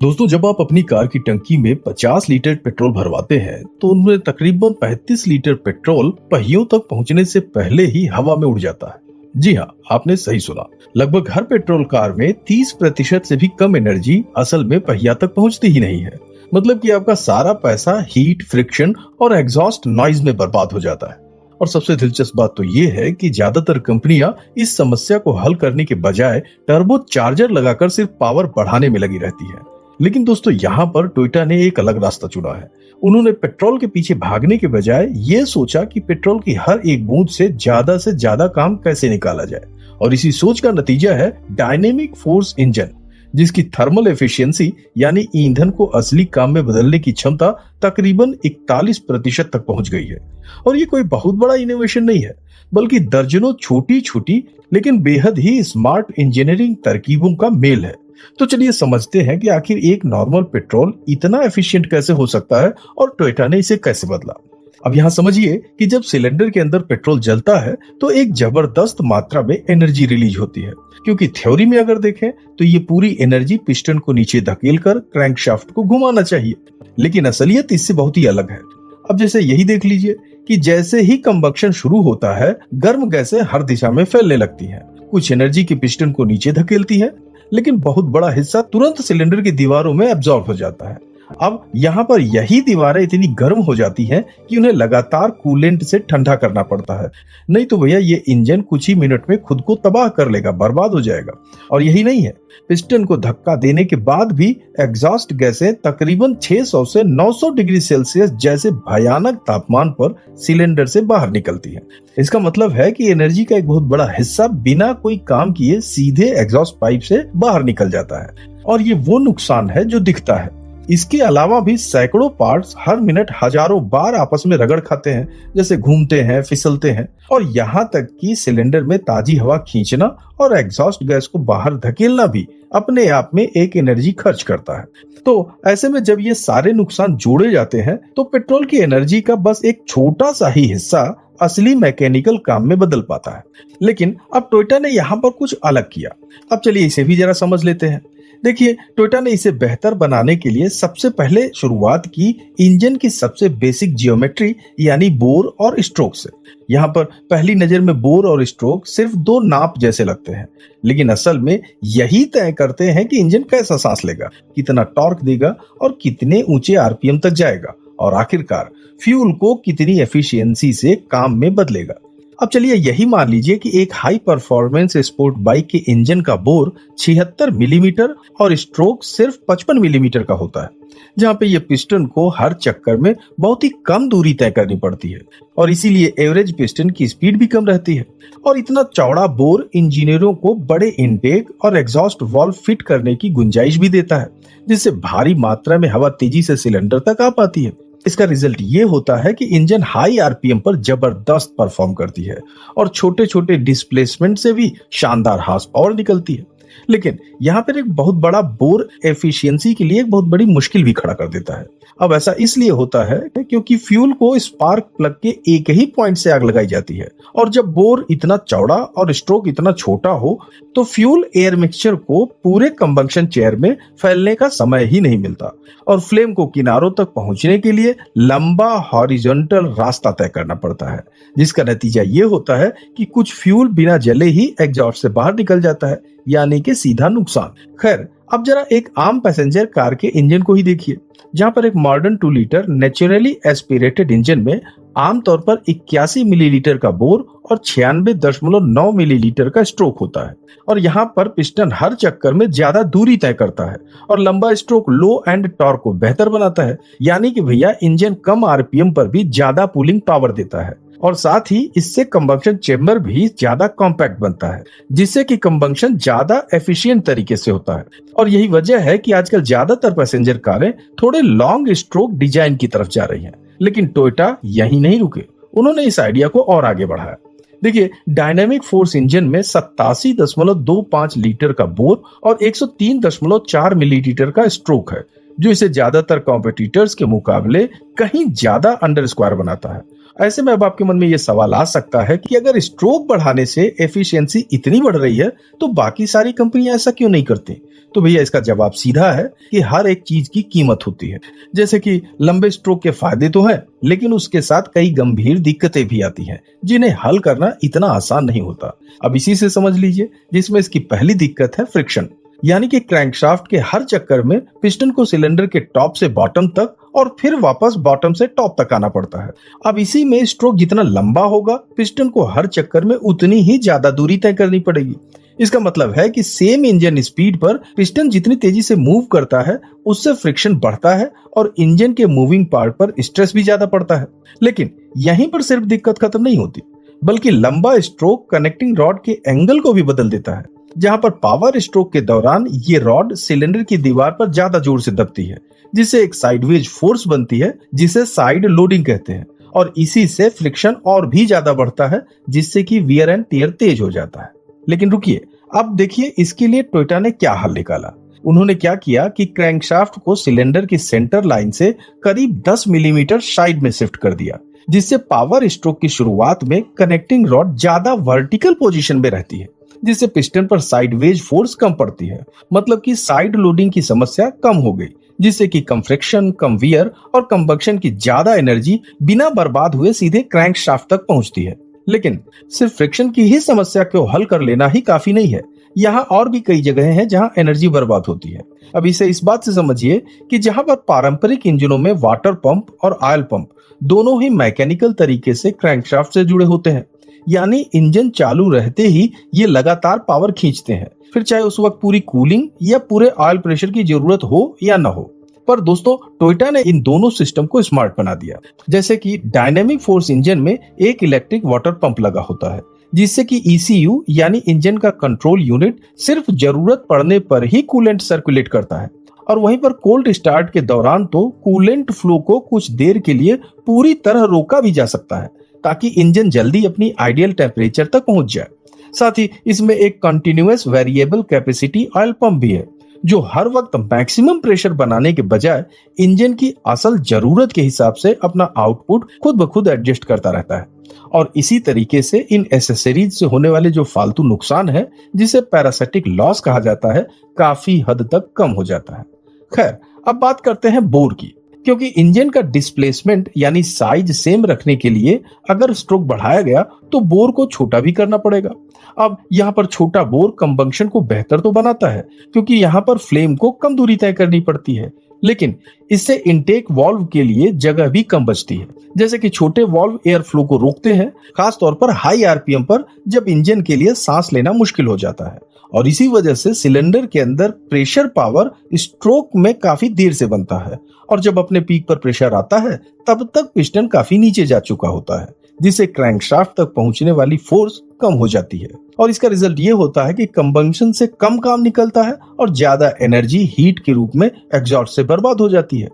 दोस्तों, जब आप अपनी कार की टंकी में 50 लीटर पेट्रोल भरवाते हैं तो उनमें तकरीबन 35 लीटर पेट्रोल पहियों तक पहुंचने से पहले ही हवा में उड़ जाता है। जी हाँ, आपने सही सुना। लगभग हर पेट्रोल कार में 30% से भी कम एनर्जी असल में पहिया तक पहुंचती ही नहीं है। मतलब कि आपका सारा पैसा हीट, फ्रिक्शन और एग्जॉस्ट नॉइज में बर्बाद हो जाता है। और सबसे दिलचस्प बात तो ये है कि ज्यादातर कंपनियां इस समस्या को हल करने के बजाय टर्बो चार्जर लगाकर सिर्फ पावर बढ़ाने में लगी रहती है। लेकिन दोस्तों, यहाँ पर टोयोटा ने एक अलग रास्ता चुना है। उन्होंने पेट्रोल के पीछे भागने के बजाय ये सोचा कि पेट्रोल की हर एक बूंद से ज्यादा काम कैसे निकाला जाए। और इसी सोच का नतीजा है डायनेमिक फोर्स इंजन, जिसकी थर्मल एफिशिएंसी यानी ईंधन को असली काम में बदलने की क्षमता तकरीबन 41% तक पहुंच गई है। और ये कोई बहुत बड़ा इनोवेशन नहीं है, बल्कि दर्जनों छोटी छोटी लेकिन बेहद ही स्मार्ट इंजीनियरिंग तरकीबों का मेल है। तो चलिए समझते हैं कि आखिर एक नॉर्मल पेट्रोल इतना एफिशिएंट कैसे हो सकता है और टोयोटा ने इसे कैसे बदला। अब यहाँ समझिए कि जब सिलेंडर के अंदर पेट्रोल जलता है तो एक जबरदस्त मात्रा में एनर्जी रिलीज होती है, क्योंकि थ्योरी में अगर देखें तो ये पूरी एनर्जी पिस्टन को नीचे धकेलकर क्रैंकशाफ्ट को घुमाना चाहिए। लेकिन असलियत इससे बहुत ही अलग है। अब जैसे यही देख लीजिए कि जैसे ही कंबक्शन शुरू होता है, गर्म गैसें हर दिशा में फैलने लगती हैं। कुछ एनर्जी की पिस्टन को नीचे धकेलती है, लेकिन बहुत बड़ा हिस्सा तुरंत सिलेंडर की दीवारों में एब्जॉर्ब हो जाता है। अब यहाँ पर यही दीवारें इतनी गर्म हो जाती हैं कि उन्हें लगातार कूलेंट से ठंडा करना पड़ता है। नहीं तो भैया ये इंजन कुछ ही मिनट में खुद को तबाह कर लेगा, बर्बाद हो जाएगा। और यही नहीं है, पिस्टन को धक्का देने के बाद भी एग्जॉस्ट गैसें तकरीबन 600 से 900 डिग्री सेल्सियस जैसे भयानक तापमान पर सिलेंडर से बाहर निकलती है। इसका मतलब है कि एनर्जी का एक बहुत बड़ा हिस्सा बिना कोई काम किए सीधे एग्जॉस्ट पाइप से बाहर निकल जाता है। और ये वो नुकसान है जो दिखता है। इसके अलावा भी सैकड़ों पार्ट्स हर मिनट हजारों बार आपस में रगड़ खाते हैं, जैसे घूमते हैं, फिसलते हैं। और यहाँ तक कि सिलेंडर में ताजी हवा खींचना और एग्जॉस्ट गैस को बाहर धकेलना भी अपने आप में एक एनर्जी खर्च करता है। तो ऐसे में जब ये सारे नुकसान जोड़े जाते हैं तो पेट्रोल की एनर्जी का बस एक छोटा सा ही हिस्सा असली मैकेनिकल काम में बदल पाता है। लेकिन अब टोयोटा ने यहाँ पर कुछ अलग किया। अब चलिए इसे भी जरा समझ लेते हैं। देखिए, टोयोटा ने इसे बेहतर बनाने के लिए सबसे पहले शुरुआत की इंजन की सबसे बेसिक जियोमेट्री यानी बोर और स्ट्रोक से। यहाँ पर पहली नजर में बोर और स्ट्रोक सिर्फ दो नाप जैसे लगते हैं, लेकिन असल में यही तय करते हैं कि इंजन कैसा सांस लेगा, कितना टॉर्क देगा और कितने ऊंचे आरपीएम तक जाएगा, और आखिरकार फ्यूल को कितनी एफिशिएंसी से काम में बदलेगा। अब चलिए यही मान लीजिए कि एक हाई परफॉर्मेंस स्पोर्ट बाइक के इंजन का बोर 76 मिलीमीटर और स्ट्रोक सिर्फ 55 मिलीमीटर का होता है, जहाँ पे ये पिस्टन को हर चक्कर में बहुत ही कम दूरी तय करनी पड़ती है, और इसीलिए एवरेज पिस्टन की स्पीड भी कम रहती है। और इतना चौड़ा बोर इंजीनियरों को बड़े इनटेक और एग्जॉस्ट वाल्व फिट करने की गुंजाइश भी देता है, जिससे भारी मात्रा में हवा तेजी से सिलेंडर तक आ पाती है। इसका रिजल्ट ये होता है कि इंजन हाई आरपीएम पर जबरदस्त परफॉर्म करती है और छोटे छोटे डिस्प्लेसमेंट से भी शानदार हॉर्स पावर निकलती है। लेकिन यहाँ पर एक बहुत बड़ा बोर एफिशिएंसी के लिए एक बहुत बड़ी मुश्किल भी खड़ा कर देता है। अब ऐसा इसलिए होता है क्योंकि फ्यूल को स्पार्क प्लग के एक ही पॉइंट से आग लगाई जाती है, और जब बोर इतना चौड़ा और स्ट्रोक इतना छोटा हो तो फ्यूल एयर मिक्सचर को पूरे कंबक्शन चेयर में फैलने का समय ही नहीं मिलता, और फ्लेम को किनारों तक पहुंचने के लिए लंबा हॉरिजॉन्टल रास्ता तय करना पड़ता है, जिसका नतीजा ये होता है कि कुछ फ्यूल बिना जले ही एग्जॉस्ट से बाहर निकल जाता है, यानी कि सीधा नुकसान। खैर, अब जरा एक आम पैसेंजर कार के इंजन को ही देखिए, जहां पर एक modern 2 litre naturally aspirated engine में आमतौर पर 81 मिलीलीटर का बोर और 96.9 मिलीलीटर का स्ट्रोक होता है। और यहाँ पर पिस्टन हर चक्कर में ज्यादा दूरी तय करता है, और लंबा स्ट्रोक लो एंड टॉर्क को बेहतर बनाता है, यानी कि भैया इंजन कम आरपीएम पर भी ज्यादा पुलिंग पावर देता है। और साथ ही इससे कंबक्शन चेम्बर भी ज्यादा कॉम्पैक्ट बनता है, जिससे कि कंबक्शन ज्यादा एफिशिएंट तरीके से होता है। और यही वजह है कि आजकल ज्यादातर पैसेंजर कारें थोड़े लॉन्ग स्ट्रोक डिजाइन की तरफ जा रही हैं। लेकिन टोयोटा यही नहीं रुके, उन्होंने इस आइडिया को और आगे बढ़ाया। देखिए, डायनामिक फोर्स इंजन में 87.25 लीटर का बोर और 103.4 मिलीलीटर का स्ट्रोक है, जो इसे ज्यादातर कॉम्पिटिटर्स के मुकाबले कहीं ज्यादा अंडर स्क्वायर बनाता है। ऐसे में अब आपके मन में ये सवाल आ सकता है कि अगर स्ट्रोक बढ़ाने से एफिशिएंसी इतनी बढ़ रही है तो बाकी सारी कंपनियां ऐसा क्यों नहीं करती। तो भैया इसका जवाब सीधा है कि हर एक चीज की कीमत होती है। जैसे कि लंबे स्ट्रोक के फायदे तो हैं, लेकिन उसके साथ कई गंभीर दिक्कतें भी आती हैं जिन्हें हल करना इतना आसान नहीं होता। अब इसी से समझ लीजिए, जिसमें इसकी पहली दिक्कत है फ्रिक्शन, यानी कि क्रैंकशाफ्ट के हर चक्कर में पिस्टन को सिलेंडर के टॉप से बॉटम तक और फिर वापस बॉटम से टॉप तक आना पड़ता है। अब इसी में स्ट्रोक जितना लंबा होगा, पिस्टन को हर चक्कर में उतनी ही ज्यादा दूरी तय करनी पड़ेगी। इसका मतलब है कि सेम इंजन स्पीड पर पिस्टन जितनी तेजी से मूव करता है, उससे फ्रिक्शन बढ़ता है और इंजन के मूविंग पार्ट पर स्ट्रेस भी ज्यादा पड़ता है। लेकिन यहीं पर सिर्फ दिक्कत खत्म नहीं होती, बल्कि लंबा स्ट्रोक कनेक्टिंग रॉड के एंगल को भी बदल देता है। जहां पर पावर स्ट्रोक के दौरान ये रॉड सिलेंडर की दीवार पर ज्यादा जोर से दबती है, जिससे एक साइडवेज फोर्स बनती है, जिसे साइड लोडिंग कहते हैं, और इसी से फ्रिक्शन और भी ज्यादा बढ़ता है, जिससे कि वियर एंड टियर तेज हो जाता है। लेकिन रुकिए, अब देखिए इसके लिए टोयोटा ने क्या हल निकाला। उन्होंने क्या किया कि क्रैंकशाफ्ट को सिलेंडर की सेंटर लाइन से करीब 10 मिलीमीटर साइड में शिफ्ट कर दिया, जिससे पावर स्ट्रोक की शुरुआत में कनेक्टिंग रॉड ज्यादा वर्टिकल पोजीशन में रहती है, जिससे पिस्टन पर साइडवेज फोर्स कम पड़ती है। मतलब कि साइड लोडिंग की समस्या कम हो गई, जिससे कि कम फ्रिक्शन, कम वियर और कंबक्शन की ज्यादा एनर्जी बिना बर्बाद हुए सीधे क्रैंकशाफ्ट तक पहुंचती है। लेकिन सिर्फ फ्रिक्शन की ही समस्या को हल कर लेना ही काफी नहीं है। यहाँ और भी कई जगह हैं जहाँ एनर्जी बर्बाद होती है। अब इसे इस बात से समझिए कि जहाँ पर पारंपरिक इंजनों में वाटर पंप और ऑयल पंप दोनों ही मैकेनिकल तरीके से क्रैंकशाफ्ट से जुड़े होते हैं, यानी इंजन चालू रहते ही ये लगातार पावर खींचते हैं, फिर चाहे उस वक्त पूरी कूलिंग या पूरे ऑयल प्रेशर की जरूरत हो या ना हो। पर दोस्तों, टोयोटा ने इन दोनों सिस्टम को स्मार्ट बना दिया। जैसे कि डायनेमिक फोर्स इंजन में एक इलेक्ट्रिक वाटर पंप लगा होता है, जिससे कि ECU यानी इंजन का कंट्रोल यूनिट सिर्फ जरूरत पड़ने पर ही कूलेंट सर्कुलेट करता है। और वहीं पर कोल्ड स्टार्ट के दौरान तो कूलेंट फ्लो को कुछ देर के लिए पूरी तरह रोका भी जा सकता है, ताकि इंजन जल्दी अपनी आइडियल टेम्परेचर तक पहुंच जाए। साथ ही इसमें एक continuous variable capacity oil pump भी है, जो हर वक्त मैक्सिमम प्रेशर बनाने के बजाय इंजन की असल जरूरत के हिसाब से अपना आउटपुट खुद ब खुद एडजस्ट करता रहता है। और इसी तरीके से इन एसेसरीज से होने वाले जो फालतू नुकसान है, जिसे पैरासिटिक लॉस कहा जाता है, काफी हद तक कम हो जाता है। खैर, अब बात करते हैं बोर की, क्योंकि इंजन का डिस्प्लेसमेंट यानी साइज सेम रखने के लिए अगर स्ट्रोक बढ़ाया गया तो बोर को छोटा भी करना पड़ेगा। अब यहाँ पर छोटा बोर कंबंक्शन को बेहतर तो बनाता है, क्योंकि यहाँ पर फ्लेम को कम दूरी तय करनी पड़ती है, लेकिन इससे इनटेक वाल्व के लिए जगह भी कम बचती है। जैसे कि छोटे वाल्व एयर फ्लो को रोकते हैं, खास तौर पर हाई RPM पर, जब इंजन के लिए सांस लेना मुश्किल हो जाता है। और इसी वजह से सिलेंडर के अंदर प्रेशर पावर स्ट्रोक में काफी देर से बनता है, और जब अपने पीक पर प्रेशर आता है तब तक पिस्टन काफी नीचे जा चुका होता है, जिससे क्रैंकशाफ्ट तक पहुंचने वाली फोर्स कम हो जाती है। और इसका रिजल्ट ये होता है कि कंबंक्शन से कम काम निकलता है और ज्यादा एनर्जी हीट के रूप में एग्जॉस्ट से बर्बाद हो जाती है।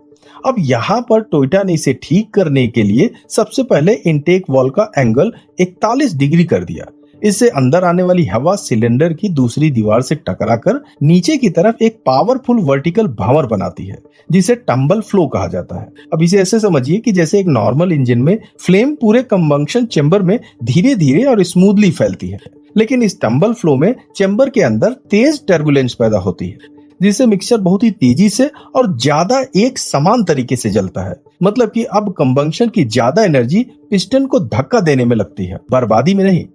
अब यहाँ पर टोयोटा ने इसे ठीक करने के लिए सबसे पहले इनटेक वाल्व का एंगल 41 डिग्री कर दिया। इससे अंदर आने वाली हवा सिलेंडर की दूसरी दीवार से टकराकर नीचे की तरफ एक पावरफुल वर्टिकल भंवर बनाती है, जिसे टंबल फ्लो कहा जाता है। अब इसे ऐसे समझिए कि जैसे एक नॉर्मल इंजन में फ्लेम पूरे कंबंक्शन चेंबर में धीरे धीरे और स्मूथली फैलती है, लेकिन इस टंबल फ्लो में चेंबर के अंदर तेज टर्बुलेंस पैदा होती है, जिससे मिक्सचर बहुत ही तेजी से और ज्यादा एक समान तरीके से जलता है। मतलब कि अब कंबंक्शन की ज्यादा एनर्जी पिस्टन को धक्का देने में लगती है, बर्बादी में नहीं।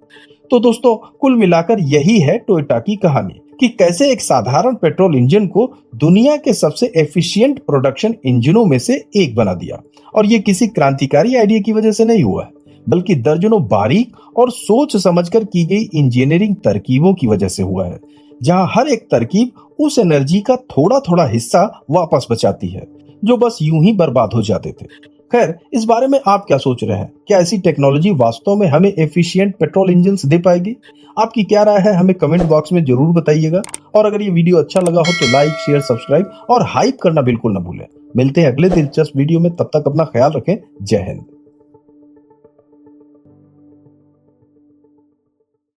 तो दोस्तों, कुल मिलाकर यही है टोयोटा की कहानी कि कैसे एक साधारण पेट्रोल इंजन को दुनिया के सबसे एफिशिएंट प्रोडक्शन इंजनों में से एक बना दिया। और ये किसी क्रांतिकारी आइडिया की वजह से नहीं हुआ है, बल्कि दर्जनों बारीक और सोच समझकर की गई इंजीनियरिंग तरकीबों की वजह से हुआ है, जहां हर एक तरकीब उस एनर्जी का थोड़ा थोड़ा हिस्सा वापस बचाती है, जो बस यूं ही बर्बाद हो जाते थे। खैर, इस बारे में आप क्या सोच रहे हैं? क्या ऐसी टेक्नोलॉजी वास्तव में हमें एफिशिएंट पेट्रोल इंजन दे पाएगी? आपकी क्या राय है, हमें कमेंट बॉक्स में जरूर बताइएगा। और अगर ये वीडियो अच्छा लगा हो तो लाइक, शेयर, सब्सक्राइब और हाइप करना बिल्कुल न भूलें। मिलते हैं अगले दिलचस्प वीडियो में, तब तक अपना ख्याल रखें। जय हिंद।